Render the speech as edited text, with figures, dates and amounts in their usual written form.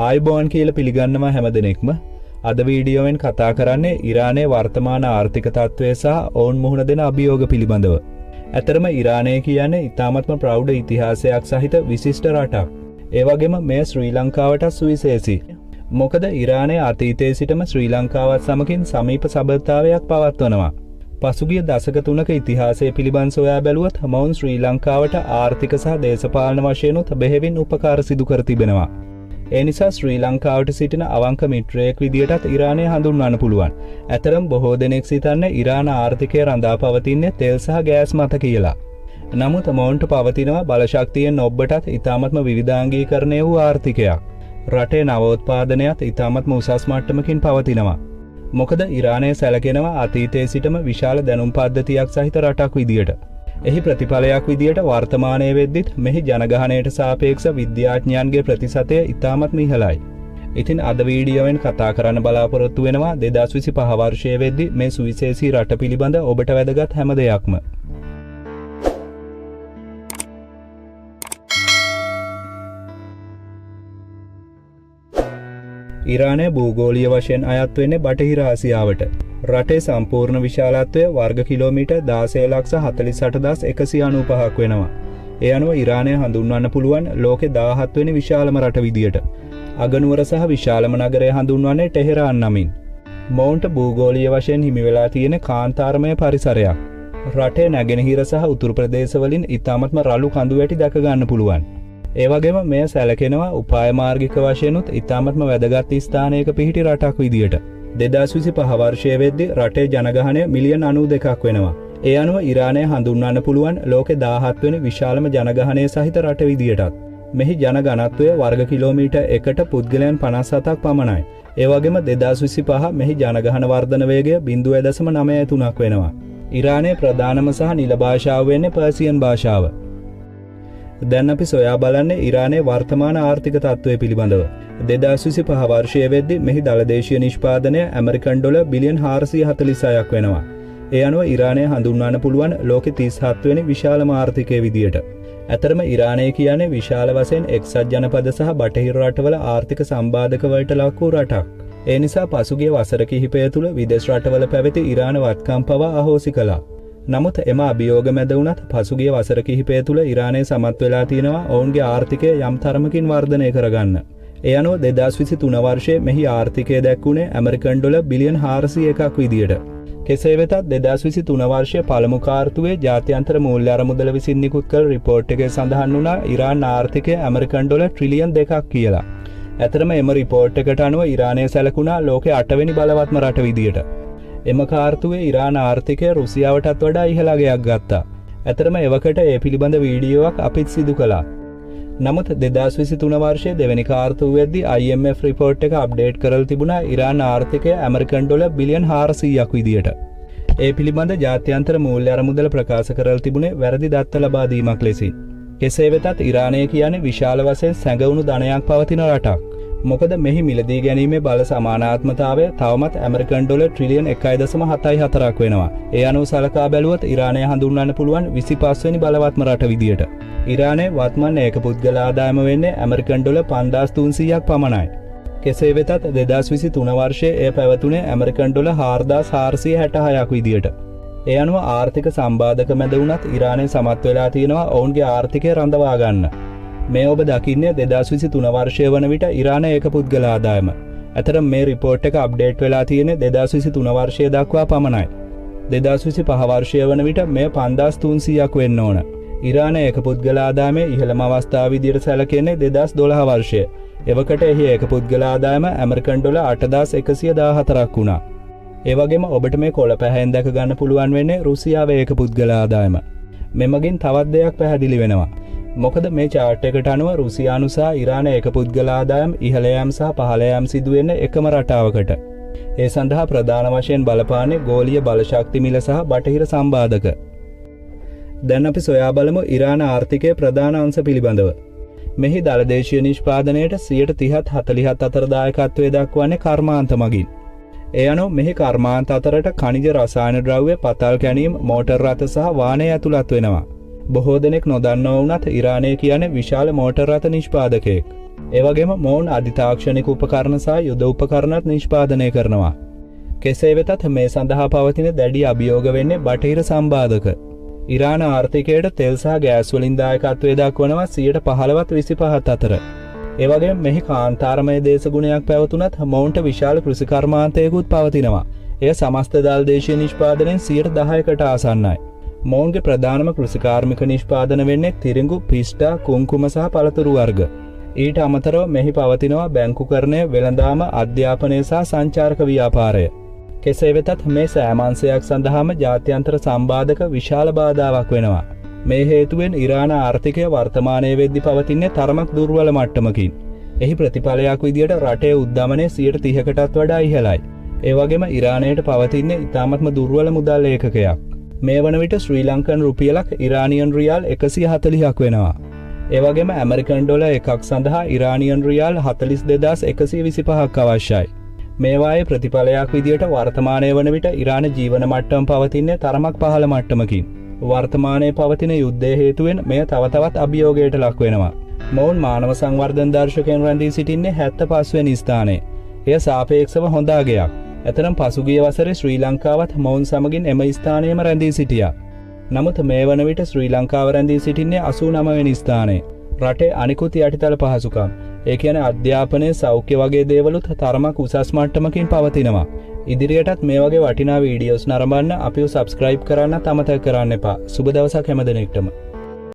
ආයුබෝවන් කියලා පිළිගන්නවා හැමදෙනෙක්ම. අද වීඩියෝවෙන් කතා කරන්නේ ඉරානයේ වර්තමාන ආර්ථික තත්ත්වය සහ ඔවුන් මුහුණ දෙන අභියෝග පිළිබඳව. ඇතරම ඉරානය කියන්නේ ඉතාමත්ම ප්‍රෞಢ ඉතිහාසයක් සහිත විශිෂ්ට රටක්. ඒ වගේම මෙය ශ්‍රී ලංකාවට සුවිශේෂී. මොකද ඉරානයේ අතීතයේ සිටම ශ්‍රී ලංකාවත් සමගින් සමීප සබඳතාවයක් පවත්වනවා. පසුගිය දශක 3ක ඉතිහාසය පිළිබඳ සොයා බැලුවොත් මොවුන් ශ්‍රී ලංකාවට ආර්ථික සහ දේශපාලන වශයෙන්ුත් බෙහෙවින් උපකාර සිදු කර තිබෙනවා. ඒ නිසා ශ්‍රී ලංකාවට සිටින අවංක මිත්‍රයෙක් විදියටත් ඉරානය හඳුන්වන්න පුළුවන්. ඇතරම් බොහෝ දෙනෙක් සිතන්නේ ඉරාන ආර්ථිකය රඳා පවතින්නේ තෙල් සහ ගෑස් මත කියලා. නමුත් මොවුන්ට පවතිනවා බලශක්තියෙන් ඔබටත් ඉතාමත්ම විවිධාංගීකරණය වූ ආර්ථිකයක්. රටේ නවෝත්පාදනයත් ඉතාමත්ම උසස් මට්ටමකින් පවතිනවා. මොකද ඉරානය සැලකෙනවා අතීතයේ සිටම විශාල දැනුම් පද්ධතියක් සහිත රටක් විදියට. එහි ප්‍රතිඵලයක් විදියට වර්තමානයේ වෙද්දිත් මෙහි ජනගහනයට සාපේක්ෂ විද්‍යාඥයන්ගේ ප්‍රතිශතය ඉතාමත්ම ඉහළයි. ඉතින් අද වීඩියෝවෙන් කතා කරන්න බලාපොරොත්තු වෙනවා 2025 වර්ෂයේ වෙද්දි මේ සුවිශේෂී රට පිළිබඳ ඔබට වැදගත් හැම දෙයක්ම. ඉරානය භූගෝලීය වශයෙන් අයත් වෙන්නේ බටහිර ආසියාවට. රටේ සම්පූර්ණ විශාලත්වය වර්ග කිලෝමීටර් 16,48,195ක් වෙනවා. ඒ අනුව ඉරානය හඳුන්වන්න පුළුවන් ලෝකේ 17 වෙනි විශාලම රට විදියට. අගනුවර සහ විශාලම නගරය හඳුන්වන්නේ ටෙහෙරාන් නමින්. මොවුන්ට භූගෝලීය වශයෙන් හිමි වෙලා තියෙන කාන්තාරමය පරිසරයක්. රටේ නැගෙනහිර සහ උතුරු ප්‍රදේශවලින් ඉතාමත්ම රළු කඳු වැටි දැක ගන්න පුළුවන්. ඒ වගේම මෙය සැලකෙනවා උපාය මාර්ගික වශයෙන්ුත් ඉතාමත්ම වැදගත් ස්ථානයක පිහිටි රටක් විදියට. 2025 වර්ෂයේ වෙද්දී රටේ ජනගහනය මිලියන් 92ක් වෙනවා. ඒ අනුව ඉරානය හඳුන්වන්න පුළුවන් ලෝකේ 17 වෙනි විශාලම ජනගහනය සහිත රට විදියටත්. මෙහි ජනඝනත්වය වර්ග කිලෝමීටර් 1ට පුද්ගලයන් 57ක් පමණයි. ඒ වගේම 2025 මෙහි ජනගහන වර්ධන වේගය 0.93ක් වෙනවා. ඉරානයේ ප්‍රධානම සහ නිල භාෂාව වෙන්නේ පර්සියන් භාෂාව. දැන් අපි සොයා බලන්නේ ඉරානයේ වර්තමාන ආර්ථික තත්ත්වය පිළිබඳව. 2025 වර්ෂයේ වෙද්දී මෙහි දළදේශීය නිෂ්පාදනය ඇමරිකන් ඩොලර් බිලියන් 446ක් වෙනවා. ඒ අනුව ඉරානය හඳුන්වන්න පුළුවන් ලෝකේ 37 වෙනි විශාලම ආර්ථිකය විදියට. ඇතරම ඉරානය කියන්නේ විශාල වශයෙන් එක්සත් ජනපද සහ බටහිර රටවල ආර්ථික සම්බාධක වලට ලක් වූ රටක්. ඒ නිසා පසුගිය වසර කිහිපය තුළ විදේශ රටවල පැවති ඉරාන වත්කම් පවා අහෝසි කළා. නමුත් එම අභියෝග මැද වුණත් පසුගිය වසර කිහිපය තුළ ඉරානය සමත් වෙලා තියෙනවා ඔවුන්ගේ ආර්ථිකය යම් තරමකින් වර්ධනය කරගන්න. ඒ අනුව 2023 වර්ෂයේ මෙහි ආර්ථිකය දැක්වුණේ ඇමරිකන් ඩොලර් බිලියන් 401ක් විදියට. කෙසේ වෙතත් 2023 වර්ෂයේ පළමු කාර්තුවේ ජාත්‍යන්තර මූල්‍ය අරමුදල විසින් නිකුත් කළ රිපෝට් එකේ සඳහන් වුණා ඉරාන් ආර්ථිකය ඇමරිකන් ඩොලර් ට්‍රිලියන් 2ක් කියලා. ඇතරම එම රිපෝට් එකට අනුව ඉරානය සැලකුණා ලෝකයේ 8 වෙනි බලවත්ම රට විදියට. එම කාර්තුවේ ඉරාන ආර්ථිකය රුසියාවටත් වඩා ඉහළ අගයක් ගත්තා. ඇතරම එවකට ඒ පිළිබඳ වීඩියෝවක් අපිත් සිදු කළා. නමුත් 2023 වර්ෂයේ දෙවැනි කාර්තුවේදී IMF රිපෝට් එක අප්ඩේට් කරලා තිබුණා ඉරාන ආර්ථිකය ඇමරිකන් ඩොලර් බිලියන් 400ක් විදියට. ඒ පිළිබඳ ජාත්‍යන්තර මූල්‍ය අරමුදල ප්‍රකාශ කරලා තිබුණේ වැරදි දත්ත ලබා දීමක් ලෙසින්. කෙසේ වෙතත් ඉරානය කියන්නේ විශාල වශයෙන් සැඟවුණු ධනයක් පවතින රටක්. මොකද මෙහි මිලදී ගැනීමේ බල සමානාත්මතාවය තවමත් ඇමරිකන් ඩොලර් ට්‍රිලියන් 1.74ක් වෙනවා. ඒ අනුව සලකා බැලුවොත් ඉරානය හඳුන්වන්න පුළුවන් 25 වෙනි බලවත්ම රට විදියට. ඉරානයේ වත්මන් ඒක පුද්ගල ආදායම වෙන්නේ ඇමරිකන් ඩොලර් 5300ක් පමණයි. කෙසේ වෙතත් 2023 වර්ෂයේ එය පැවතුනේ ඇමරිකන් ඩොලර් 4466ක් විදියට. ඒ අනුව ආර්ථික සම්බාධක මැද වුණත් ඉරානය සමත් වෙලා තියෙනවා ඔවුන්ගේ ආර්ථිකය රඳවා ගන්න. මේ ඔබ දකින්නේ 2023 වර්ෂය වන විට ඉරාන ඒක පුද්ගල ආදායම. ඇතරම මේ රිපෝට් එක අප්ඩේට් වෙලා තියෙන්නේ 2023 වර්ෂය දක්වා පමණයි. 2025 වර්ෂය වන විට මෙය 5300ක් වෙන්න ඕන. ඉරාන ඒක පුද්ගල ආදායමේ ඉහළම අවස්ථාව විදියට සැලකෙන්නේ 2012 වර්ෂය. එවකට එහි ඒක පුද්ගල ආදායම ඇමරිකන් ඩොලර් 8114ක් වුණා. ඒ වගේම ඔබට මේ කොළ පැහැයෙන් දැක ගන්න පුළුවන් වෙන්නේ රුසියාවේ ඒක පුද්ගල ආදායම. මෙමගින් තවත් දෙයක් පැහැදිලි වෙනවා. මොකද මේ චාර්ට් එකට අනුව රුසියානු සහ ඉරාන ඒක පුද්ගල ආදායම් ඉහළ යාම සහ පහළ යාම සිදු වෙන්නේ එකම රටාවකට. ඒ සඳහා ප්‍රධාන වශයෙන් බලපාන්නේ ගෝලීය බලශක්ති මිල සහ බටහිර සම්බාධක. දැන් අපි සොයා බලමු ඉරාන ආර්ථිකයේ ප්‍රධාන අංශ පිළිබඳව. මෙහි දළදේශීය නිෂ්පාදනයට 30%-47% අතර දායකත්වය දක්වන්නේ කර්මාන්ත මගින්. ඒ අනුව මෙහි කර්මාන්ත අතරට ඛනිජ රසායන ද්‍රව්‍ය පතල් කැණීම් මෝටර් රථ සහ වාහන ඇතුළත් වෙනවා. බොහෝ දෙනෙක් නොදන්නව වුණත් ඉරානය කියන්නේ විශාල මෝටර් රථ නිෂ්පාදකයෙක්. ඒ වගේම මොවුන් අධිතාක්ෂණික උපකරණ සහ යුද උපකරණත් නිෂ්පාදනය කරනවා. කෙසේ වෙතත් මේ සඳහා පවතින දැඩි අභියෝග වෙන්නේ බටහිර සම්බාධක. ඉරාන ආර්ථිකයට තෙල් සහ ගෑස් වලින් දායකත්වය දක්වනවා 15%-25% අතර. ඒ වගේම මෙහි කාන්තාරමය දේශගුණයක් පැවතුනත් මොවුන්ට විශාල කෘෂි කර්මාන්තයකුත් පවතිනවා. එය සමස්ත දල් දේශීය නිෂ්පාදනයෙන් 10%කට ආසන්නයි. මොවුන්ගේ ප්‍රධානම කෘෂිකාර්මික නිෂ්පාදන වෙන්නේ තිරිඟු, පිස්ටා, කුංකුම සහ පළතුරු වර්ග. ඊට අමතරව මෙහි පවතිනවා බැංකුකරණය, වෙළඳාම, අධ්‍යාපනය සහ සංචාරක ව්‍යාපාරය. කෙසේ වෙතත් මේ සෑම අංශයක් සඳහාම ජාත්‍යන්තර සම්බාධක විශාල බාධාවක් වෙනවා. මේ හේතුවෙන් ඉරාන ආර්ථිකය වර්තමානයේ වෙද්දී පවතින්නේ තරමක් දුර්වල මට්ටමකින්. එහි ප්‍රතිඵලයක් විදියට රටේ උද්දමනය 30%කටත් වඩා ඉහළයි. ඒ වගේම ඉරානයට පවතින්නේ ඉතාමත්ම දුර්වල මුදල් ඒකකයක්. මේ වන විට ශ්‍රී ලංකන් රුපියලක් ඉරානියන් රියාල් 140ක් වෙනවා. ඒ වගේම ඇමරිකන් ඩොලර් එකක් සඳහා ඉරානියන් රියාල් 42125ක් අවශ්‍යයි. මේවායේ ප්‍රතිඵලයක් විදියට වර්තමානයේ වන විට ඉරාන ජීවන මට්ටම පවතින්නේ තරමක් පහළ මට්ටමකින්. වර්තමානයේ පවතින යුද්ධය හේතුවෙන් මෙය තව තවත් අභියෝගයට ලක් වෙනවා. මොවුන් මානව සංවර්ධන දර්ශකයෙන් රැඳී සිටින්නේ 75 වෙනි ස්ථානයේ. එය සාපේක්ෂව හොඳ අගයක්. එතරම් පසුගිය වසරේ ශ්‍රී ලංකාවත් මොවුන් සමගින් එම ස්ථානයේම රැඳී සිටියා. නමුත් මේ වන විට ශ්‍රී ලංකාව රැඳී සිටින්නේ 89 වෙනි ස්ථානයේ. රටේ අනිකුත් යටිතල පහසුකම්, ඒ කියන්නේ අධ්‍යාපනය, සෞඛ්‍ය වගේ දේවලුත් තරමක් උසස් මට්ටමකින් පවතිනවා. ඉදිරියටත් මේ වගේ වටිනා වීඩියෝස් නරඹන්න අපිව සබ්ස්ක්‍රයිබ් කරන්න අමතක කරන්න එපා. සුබ දවසක් හැම දිනෙකටම.